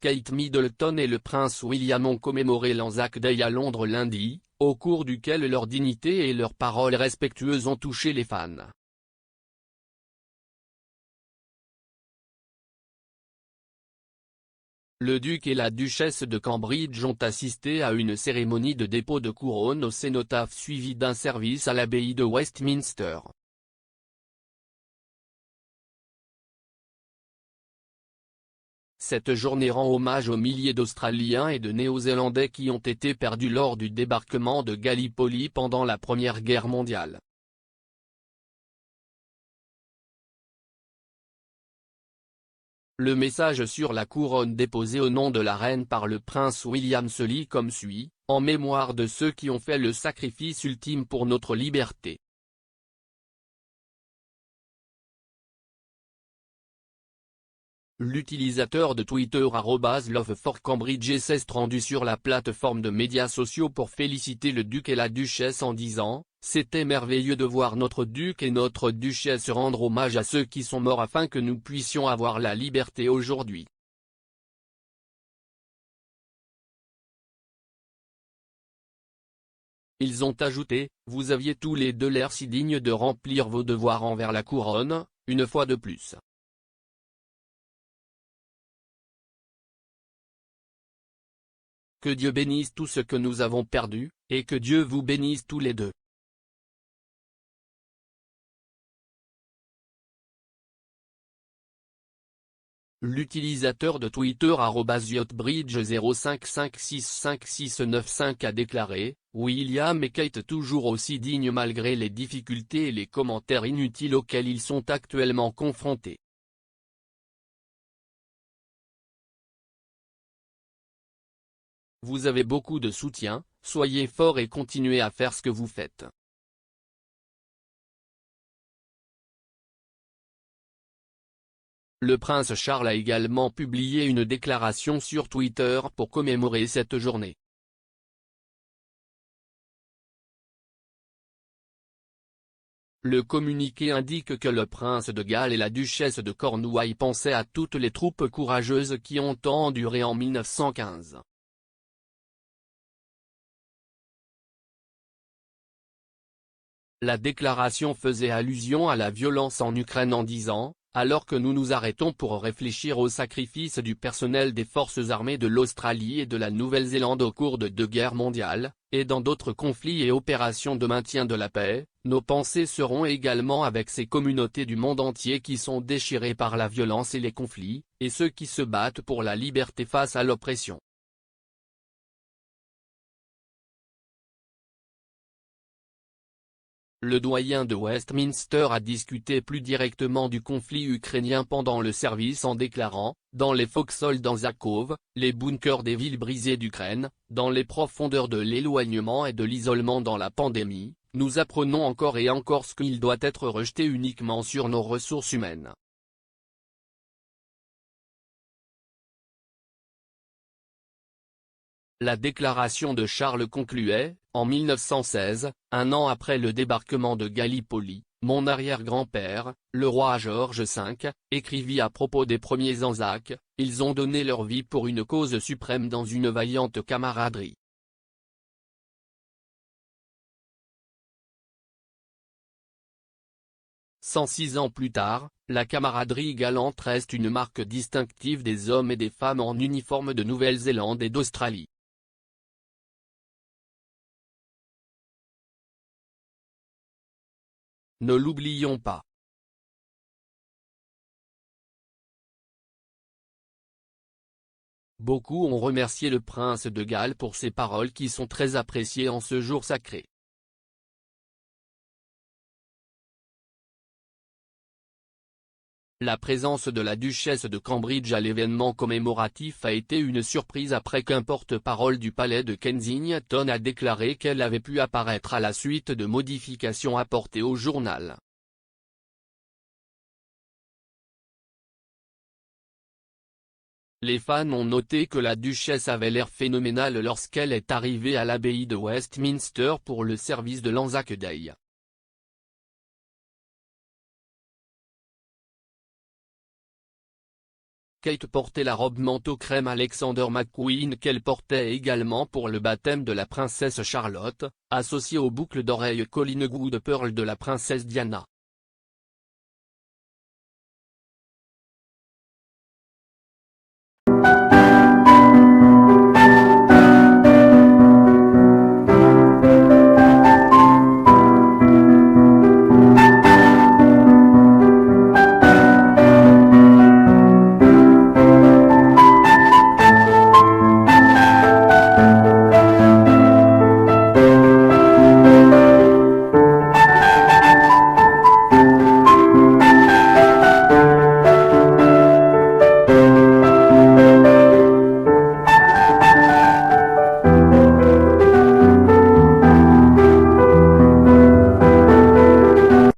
Kate Middleton et le prince William ont commémoré l'Anzac Day à Londres lundi, au cours duquel leur dignité et leurs paroles respectueuses ont touché les fans. Le duc et la duchesse de Cambridge ont assisté à une cérémonie de dépôt de couronne au cénotaphe suivie d'un service à l'abbaye de Westminster. Cette journée rend hommage aux milliers d'Australiens et de Néo-Zélandais qui ont été perdus lors du débarquement de Gallipoli pendant la Première Guerre mondiale. Le message sur la couronne déposée au nom de la reine par le prince William se lit comme suit: en mémoire de ceux qui ont fait le sacrifice ultime pour notre liberté. L'utilisateur de Twitter @love4cambridge s'est rendu sur la plateforme de médias sociaux pour féliciter le duc et la duchesse en disant: « C'était merveilleux de voir notre duc et notre duchesse rendre hommage à ceux qui sont morts afin que nous puissions avoir la liberté aujourd'hui. » Ils ont ajouté: « Vous aviez tous les deux l'air si dignes de remplir vos devoirs envers la couronne, une fois de plus. » Que Dieu bénisse tout ce que nous avons perdu, et que Dieu vous bénisse tous les deux. L'utilisateur de Twitter @yachtbridge05565695 a déclaré: « William et Kate toujours aussi dignes malgré les difficultés et les commentaires inutiles auxquels ils sont actuellement confrontés. » Vous avez beaucoup de soutien, soyez forts et continuez à faire ce que vous faites. Le prince Charles a également publié une déclaration sur Twitter pour commémorer cette journée. Le communiqué indique que le prince de Galles et la duchesse de Cornouailles pensaient à toutes les troupes courageuses qui ont enduré en 1915. La déclaration faisait allusion à la violence en Ukraine en disant: « Alors que nous nous arrêtons pour réfléchir au sacrifice du personnel des forces armées de l'Australie et de la Nouvelle-Zélande au cours de 2 guerres mondiales, et dans d'autres conflits et opérations de maintien de la paix, nos pensées seront également avec ces communautés du monde entier qui sont déchirées par la violence et les conflits, et ceux qui se battent pour la liberté face à l'oppression. » Le doyen de Westminster a discuté plus directement du conflit ukrainien pendant le service en déclarant: « Dans les foxholes d'Anzakov, les bunkers des villes brisées d'Ukraine, dans les profondeurs de l'éloignement et de l'isolement dans la pandémie, nous apprenons encore et encore ce qu'il doit être rejeté uniquement sur nos ressources humaines. » La déclaration de Charles concluait: « En 1916, un an après le débarquement de Gallipoli, mon arrière-grand-père, le roi George V, écrivit à propos des premiers Anzacs: « Ils ont donné leur vie pour une cause suprême dans une vaillante camaraderie. » 106 ans plus tard, la camaraderie galante reste une marque distinctive des hommes et des femmes en uniforme de Nouvelle-Zélande et d'Australie. Ne l'oublions pas. Beaucoup ont remercié le prince de Galles pour ses paroles qui sont très appréciées en ce jour sacré. La présence de la duchesse de Cambridge à l'événement commémoratif a été une surprise après qu'un porte-parole du palais de Kensington a déclaré qu'elle avait pu apparaître à la suite de modifications apportées au journal. Les fans ont noté que la duchesse avait l'air phénoménal lorsqu'elle est arrivée à l'abbaye de Westminster pour le service de l'Anzac Day. Kate portait la robe manteau crème Alexander McQueen qu'elle portait également pour le baptême de la princesse Charlotte, associée aux boucles d'oreilles Colin Good Pearl de la princesse Diana.